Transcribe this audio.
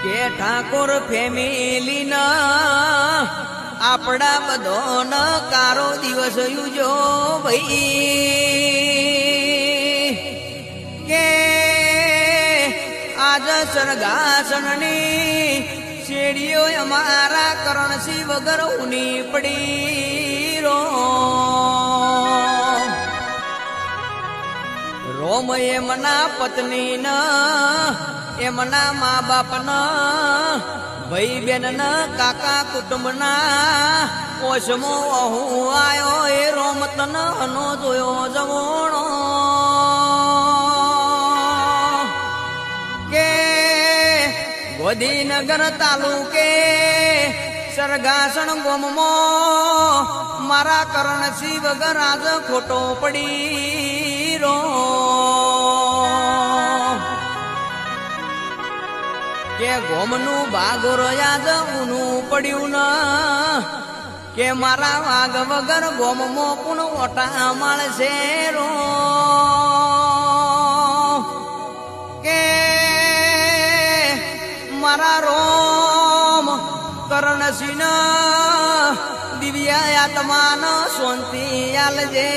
કે ઠાકોર ફેમિલી ના આપડા બધો ન કારો દિવસ યુજો ભાઈ કે આજ સરગાસણની શેડીઓ અમારા કરણસી વગર ઉની પડી રોમ એમના પત્ની ના એમના મા બાપ ના ભાઈ બેન ના કાકા કુટુંબ ના ઓછમો હું આયો એ રોમ તન નો જોયો જવણો કે ગોધીનગર તાલુકે સરગાસણ ગોમમો મારા કરણસી વગર આજ ખોટો પડી રો કે ગોમનું ભાગોર યાદ ઊનું પડ્યું ન કે મારા વાઘ વગર ગોમમો કોણ ઓટા માળશે રો કે મારા રોમ કરણસિંહ દિવ્યા આત્માનો શાંતિ આલજે